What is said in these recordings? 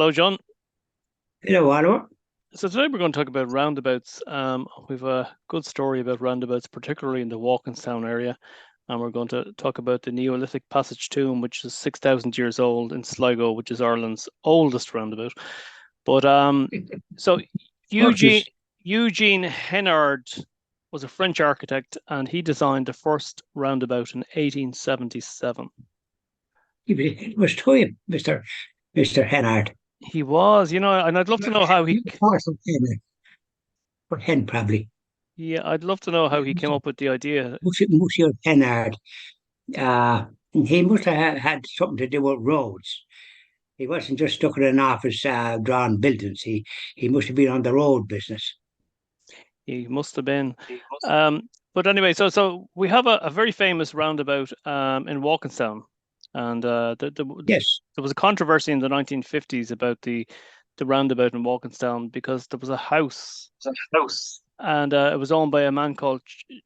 Hello, John. Hello, Oliver. So today we're going to talk about roundabouts. We've a good story about roundabouts, particularly in the Walkinstown area, and we're going to talk about the Neolithic Passage Tomb, which is 6,000 years old in Sligo, which is Ireland's oldest roundabout. But so Eugene Horses. Eugene Henard was a French architect, and he designed the first roundabout in 1877. It was time, Mr. Hennard. He was, and I'd love to know how he. You horse of Hennard. Or Hen, probably. Yeah, I'd love to know how he came up with the idea. Monsieur Hennard. Uh, he must have had something to do with roads. He wasn't just stuck in an office drawing buildings. He must have been on the road business. He must have been. But anyway, so we have a very famous roundabout in Walkinstown, and Yes. there was a controversy in the 1950s about the roundabout in Walkinstown because there was a house, and it was owned by a man called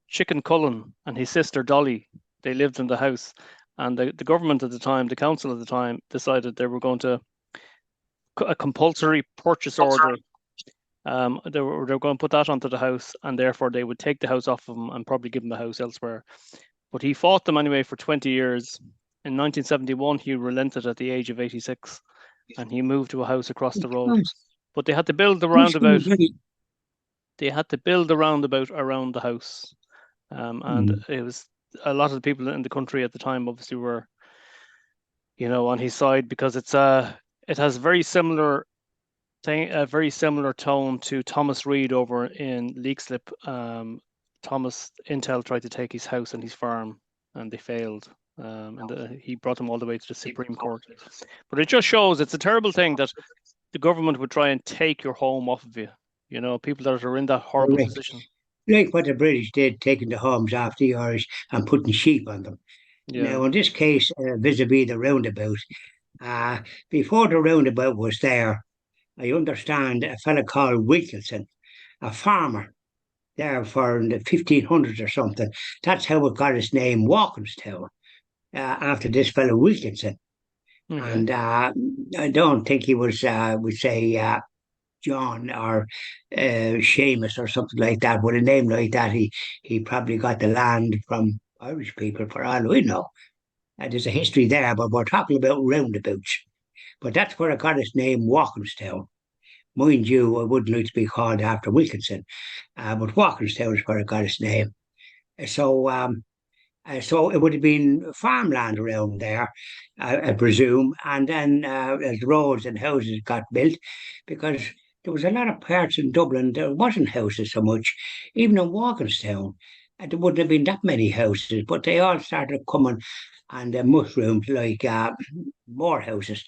Chicken Cullen and his sister Dolly. They lived in the house, and the government at the time, the council at the time, decided they were going to a compulsory purchase order. They were going to put that onto the house, and therefore they would take the house off of him and probably give him the house elsewhere. But he fought them anyway for 20 years. In 1971, he relented at the age of 86, and he moved to a house across the road. But they had to build the roundabout. They had to build the roundabout around the house, and it was a lot of the people in the country at the time obviously were, on his side because it has very similar thing, a very similar tone to Thomas Reid over in Leixlip. Thomas Intel tried to take his house and his farm, and they failed. And he brought him all the way to the Supreme Court. But it just shows it's a terrible thing that the government would try and take your home off of you. People that are in that horrible Correct. position. Like what the British did, taking the homes off the Irish and putting sheep on them. Yeah. Now, in this case, vis-a-vis the roundabout, uh, before the roundabout was there, I understand a fella called Wilkinson, a farmer there for the 1500s or something. That's how it got its name, Walkinstown, after this fellow Wilkinson. Okay. And I don't think he was, would say, John or Seamus or something like that. With a name like that, he probably got the land from Irish people, for all we know. There's a history there, but we're talking about roundabouts. But that's where it got its name, Walkinstown. Mind you, I wouldn't like to be called after Wilkinson, but Walkinstown is where it got its name. So, so it would have been farmland around there, I presume, and then as roads and houses got built, because there was a lot of parts in Dublin there wasn't houses so much, even in Walkinstown. There wouldn't have been that many houses, but they all started coming and mushroomed like more houses.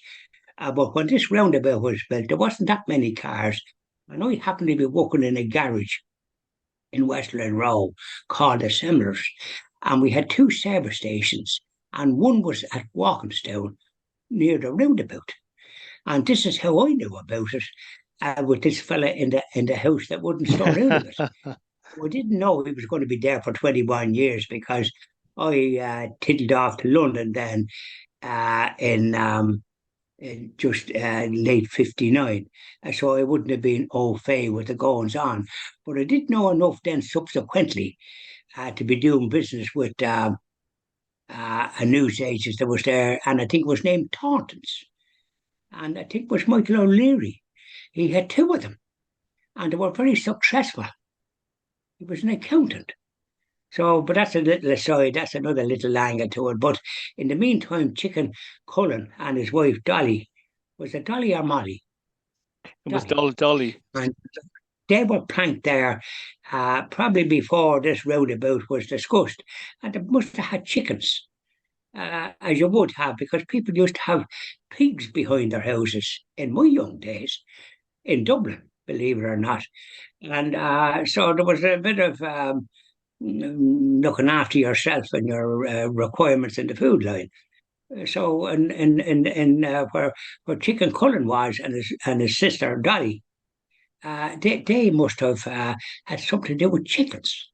But when this roundabout was built, there wasn't that many cars. And I happened to be working in a garage in Westland Row called Assemblers. And we had two service stations, and one was at Walkinstown near the roundabout. And this is how I knew about it with this fella in the house that wouldn't store out of it. I didn't know he was going to be there for 21 years because I tiddled off to London then in just late 59. So I wouldn't have been au fait with the goings on. But I did know enough then subsequently to be doing business with a newsagent that was there, and I think it was named Taunton's. And I think it was Michael O'Leary. He had two of them, and they were very successful. He was an accountant. So, but that's a little aside, that's another little angle to it. But in the meantime, Chicken Cullen and his wife Dolly, was it Dolly or Molly? It was Dolly. Dolly. And they were planked there probably before this roundabout was discussed. And they must have had chickens, as you would have, because people used to have pigs behind their houses in my young days in Dublin, believe it or not. And so there was a bit of looking after yourself and your requirements in the food line. So, and where Chicken Cullen was and his sister Dolly, they must have had something to do with chickens.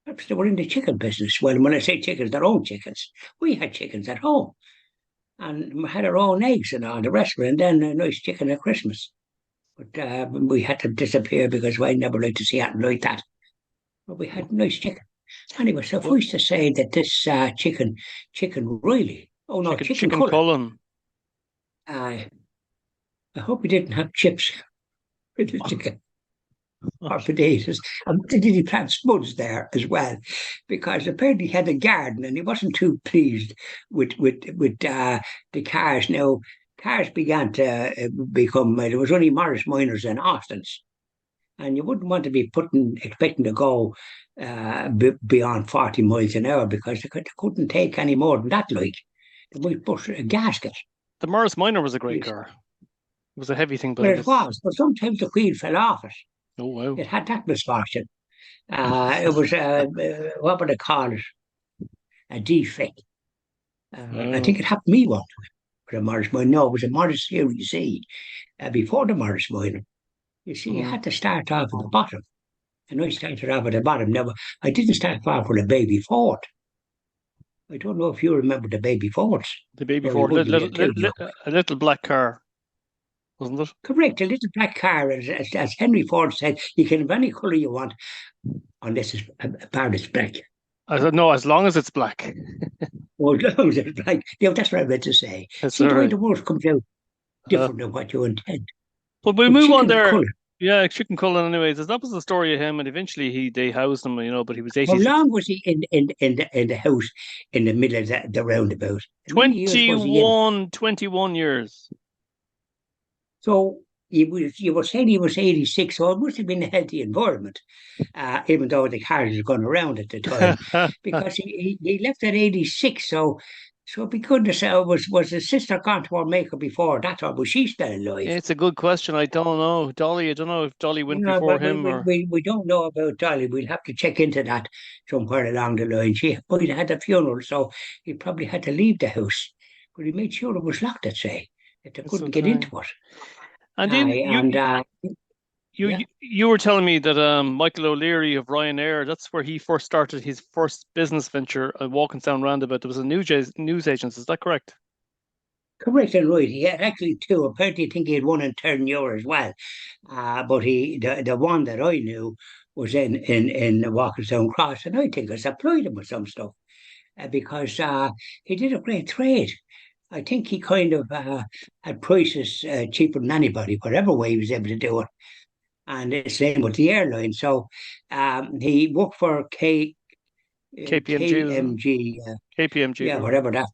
Perhaps they were in the chicken business. Well, when I say chickens, their own chickens. We had chickens at home. and we had our own eggs and all the rest of it, and then a nice chicken at Christmas. But we had to disappear because I never liked to see anything like that. But we had nice chicken. Anyway, so if Well, we used to say that this chicken Riley, oh no, chicken chicken Cullen, Cullen. uh, I hope he didn't have chips with the chicken or potatoes. And did he plant spuds there as well? Because apparently he had a garden and he wasn't too pleased with the cars. Now, cars began to become, there was only Morris Minors and Austins. And you wouldn't want to be expecting to go beyond 40 miles an hour because they couldn't take any more than that, like. They might bust a gasket. The Morris Minor was a great Yes. car. It was a heavy thing, but Well, it it was. was, but sometimes the wheel fell off it. Oh wow. It had that misfortune. It was, what would they call it? A defect. I Oh. think it happened to me one time with a Morris Minor. No, it was a Morris Series C before the Morris Minor. You see, you Mhm. had to start off at the bottom. And I started off at the bottom. Now, I didn't start off with a baby Ford. I don't know if you remember the baby Fords. The baby Or you Ford, wouldn't, you're too young. a little black car, wasn't it? Correct, a little black car, as Henry Ford said, you can have any colour you want, unless it's a part is black. I said no, as long as it's black. Or as long as it's black. You know, that's what I meant to say. That's See all the way right. the word comes out Uh, different than what you intend. but we But move on chicken there. colour. Yeah, Chicken Cullen. Anyways, that was the story of him, and eventually they housed him, but he was How 86. long was he in the house in the middle of the roundabout? How many years was he in? 21 years. So you were saying he was 86, so it must have been a healthy environment, even though the cars were going around at the time, because he left at 86. So be goodness, was his sister gone to her maker before that, or was she still alive? It's a good question. I don't know. Dolly, I don't know if Dolly went No, before but we, him we, or we, we don't know about Dolly. We'll have to check into that somewhere along the line. She might have had a funeral, so he probably had to leave the house. But he made sure it was locked, I'd say, that they that's the couldn't get thing. into it. And then Aye, and yeah. you were telling me that Michael O'Leary of Ryanair, that's where he first started his first business venture at Walkinstown Roundabout. There was a news agent. Is that correct? Correct and right. He had actually two. Apparently, I think he had one in Turn as well. But the one that I knew was in Walkerstown Cross, and I think I supplied him with some stuff because he did a great trade. I think he kind of had prices cheaper than anybody, whatever way he was able to do it. And the same with the airline. So he worked for KPMG, is it? KMG, KPMG, yeah, right? whatever that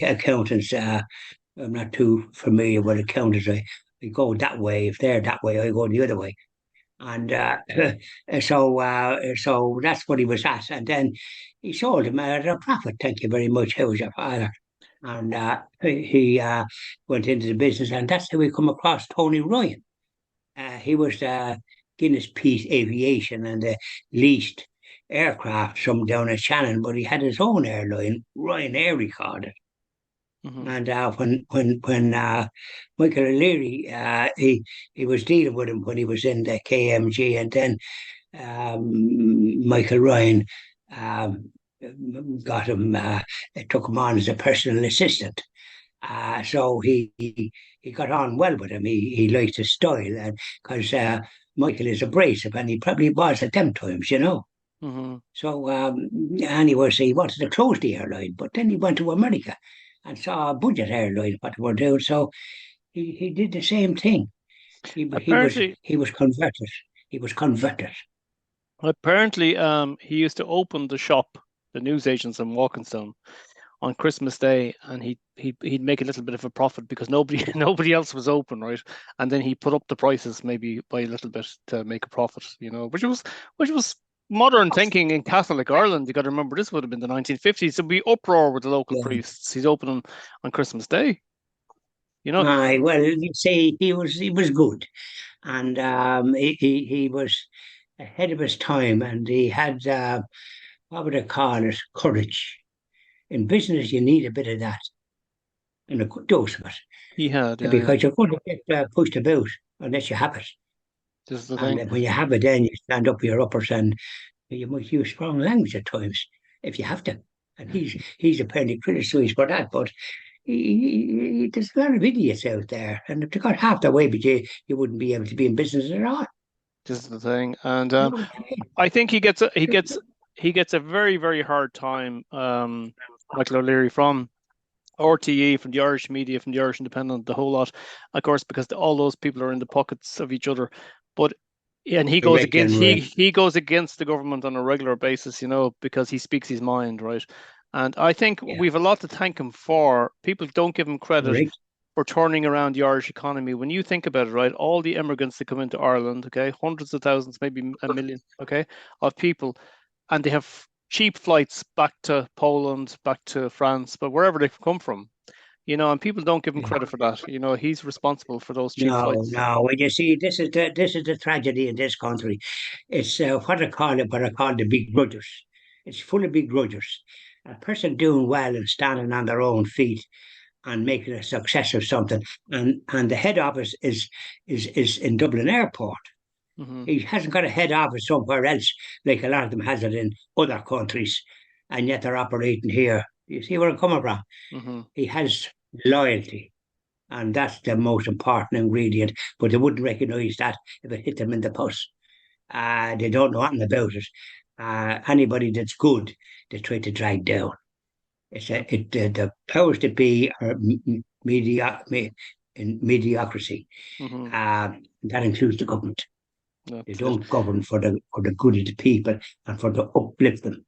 accountants. I'm not too familiar with accountants. I go that way. If they're that way, I go the other way. And so that's what he was at. And then he sold him at a profit. Thank you very much. How was your father? And he went into the business, and that's how we come across Tony Ryan. He was Guinness Peace Aviation and leased aircraft some down at Shannon, but he had his own airline, Ryan Air he called it. Hmm. And when Michael O'Leary, he was dealing with him when he was in the KMG, and then Michael Ryan um, got him, took him on as a personal assistant. So he got on well with him. He liked his style, and because Michael is abrasive, and he probably was at them times, you know. Hmm. So anyway, so he wanted to close the airline, but then he went to America and saw a budget airline what they were doing. So he did the same thing. He was Apparently, he was converted. He was converted. he used to open the shop, the news agents in Walkinstown, on Christmas Day, and he'd make a little bit of a profit because nobody nobody else was open, right? And then he put up the prices maybe by a little bit to make a profit, which was modern thinking in Catholic Ireland. You got to remember this would have been the 1950s. There'd be uproar with the local Yeah. priests. He's opening on Christmas Day, you know. Aye, well, you see, he was good, and he was ahead of his time, and he had what would I call it, courage. In business, you need a bit of that and a good dose of He had, it, yeah, yeah. because you're going to get pushed about unless you have it. This is the And thing. when you have it, then you stand up for your uppers, and you might use strong language at times if you have to. And he's apparently criticised for that, but there's a lot of idiots out there, and if they got half the way, but you wouldn't be able to be in business at all. This is the thing, and You know what I I think mean? he gets a very very hard time. Michael O'Leary from RTE, from the Irish media, from the Irish Independent, the whole lot, of course, because all those people are in the pockets of each other. But and Correct, and right. he goes against the government on a regular basis, you know, because he speaks his mind, right? And I think Yeah, we've a lot to thank him for. People don't give him credit correct. for turning around the Irish economy. When you think about it, right, all the immigrants that come into Ireland, okay, hundreds of thousands, maybe a million, okay, of people, and they have cheap flights back to Poland, back to France, but wherever they come from, you know, and people don't give him Yeah. credit for that. You know, he's responsible for those cheap No, flights. no. Well, you see, this is the tragedy in this country. It's what I call the big grudges. It's full of big grudges. A person doing well and standing on their own feet and making a success of something, and the head office is in Dublin Airport. Hmm. He hasn't got a head office somewhere else, like a lot of them has it in other countries, and yet they're operating here. You see where I'm coming from? Hmm. He has loyalty, and that's the most important ingredient. But they wouldn't recognise that if it hit them in the pus. They don't know anything about it. Anybody that's good, they try to drag down. The powers that be are in mediocrity. Hmm. That includes the government. They That's it. don't govern for the good of the people and for the uplifting.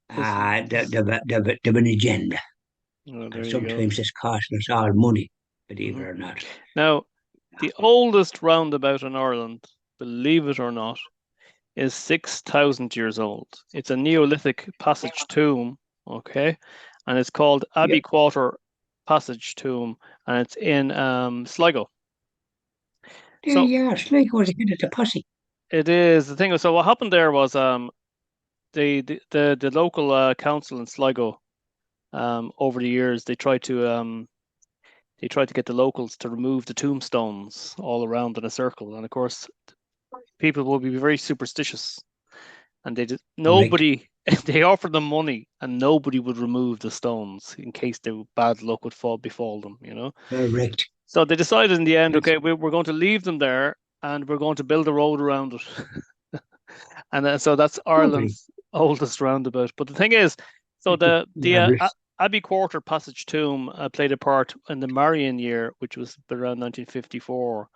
They've an agenda, Oh, and there you go. sometimes it's costing us all money, believe it Hmm. or not. Now, the oldest roundabout in Ireland, believe it or not, is 6,000 years old. It's a Neolithic passage tomb, okay, and it's called Yep. Abbey Quarter Passage Tomb, and it's in Sligo. There So you are. Sligo was ahead of the posse. it is the thing. So what happened there was the local council in Sligo over the years they tried to get the locals to remove the tombstones all around in a circle, and of course people will be very superstitious, and they did Correct. nobody they offered them money, and nobody would remove the stones in case the bad luck would fall befall them, you know. Correct. So they decided in the end, That's okay, we're going to leave them there, and we're going to build a road around it. And so that's lovely. Ireland's oldest roundabout. But the thing is, so It's the marvelous. Abbey Quarter Passage Tomb played a part in the Marian year, which was around 1954,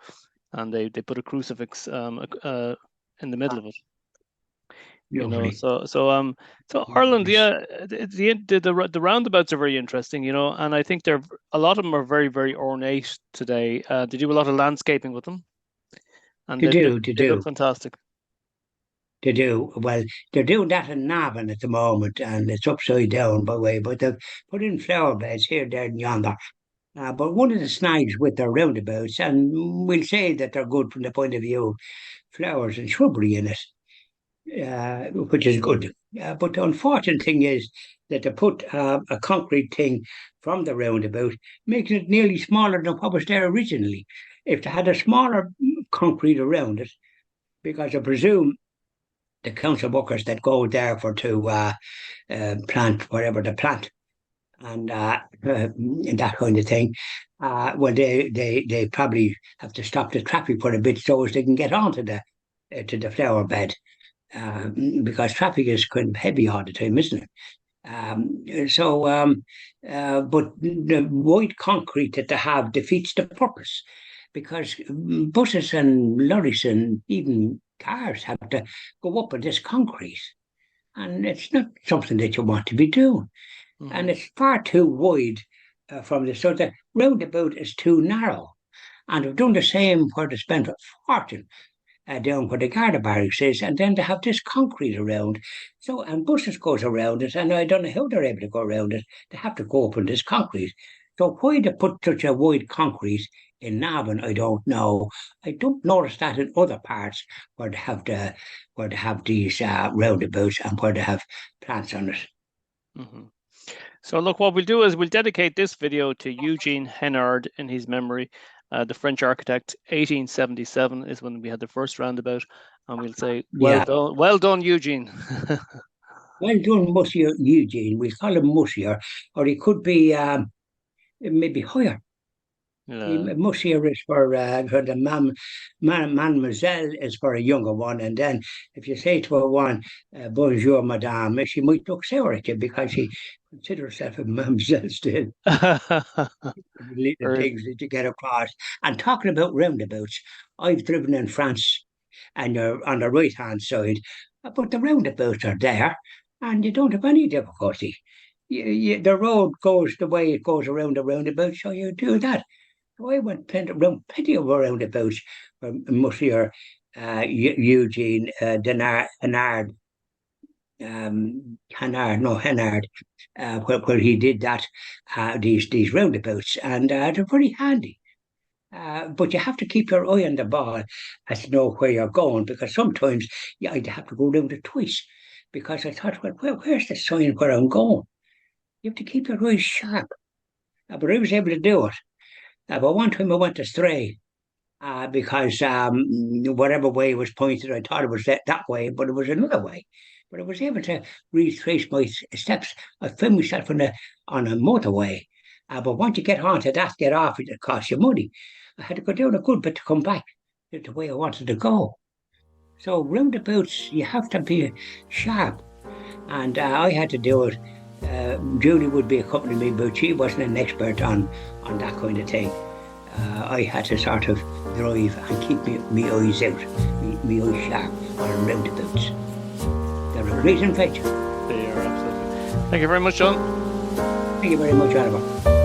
and they put a crucifix in the middle of it. You know, Lovely. so Ireland, Marvelous. yeah, the roundabouts are very interesting, you know, and I think they're a lot of them are very very ornate today. They do a lot of landscaping with them, and To do, to they look do, fantastic. to do. Well, they're doing that in Navan at the moment, and it's upside down, by the way, but they've put in flower beds here, there, and yonder. But one of the snags with their roundabouts, and we'll say that they're good from the point of view of flowers and shrubbery in it, which is good. But the unfortunate thing is that they put a concrete thing from the roundabout, making it nearly smaller than what was there originally. If they had a smaller concrete around it, because I presume the council workers that go there for to plant whatever they plant and that kind of thing. Well, they probably have to stop the traffic for a bit so as they can get onto the to the flower bed uh, because traffic is kind of heavy all the time, isn't it? But the white concrete that they have defeats the purpose because buses and lorries and even cars have to go up on this concrete, and it's not something that you want to be doing. And Hmm. it's far too wide from the so the roundabout is too narrow. And they've done the same where they spent a fortune down where the Garda barracks is, and then they have this concrete around. So and buses goes around it, and I don't know how they're able to go around it. They have to go up on this concrete. So why they put such a wide concrete in Navan, I don't know. I don't notice that in other parts where they have these roundabouts and where they have plants on it. Hmm. So look, what we'll do is we'll dedicate this video to Eugene Henard in his memory. The French architect, 1877 is when we had the first roundabout, and we'll say, Yeah. well done, Eugene. Well done, Monsieur Eugene. We call him Monsieur, or he could be. maybe higher. The Yeah. Monsieur is for the mademoiselle is for a younger one, and then if you say to a one, bonjour, madame, she might look sour at you because she considers herself a mademoiselle still. Little Very. things that you get across. And talking about roundabouts, I've driven in France, and you're on the right hand side, but the roundabouts are there, and you don't have any difficulty. The road goes the way it goes around the roundabout, so you do that. So I went plenty of roundabouts from Monsieur Eugene Denard, Hennard, no Hennard, where he did that, these roundabouts, and they're very handy. But you have to keep your eye on the ball as to know where you're going, because sometimes I'd have to go round it twice because I thought, well, where's the sign where I'm going? You have to keep your eyes sharp. But I was able to do it. But one time I went astray because whatever way it was pointed, I thought it was that way, but it was another way. But I was able to retrace my steps. I found myself on a motorway. But once you get onto that, get off, it costs you money. I had to go down a good bit to come back the way I wanted to go. So roundabouts, you have to be sharp, and I had to do it. Julie would be accompanying me, but she wasn't an expert on that kind of thing. I had to sort of drive and keep me eyes out, me eyes sharp on roundabouts. They're a great invention. They are absolutely. Thank you very much, John. Thank you very much, Oliver.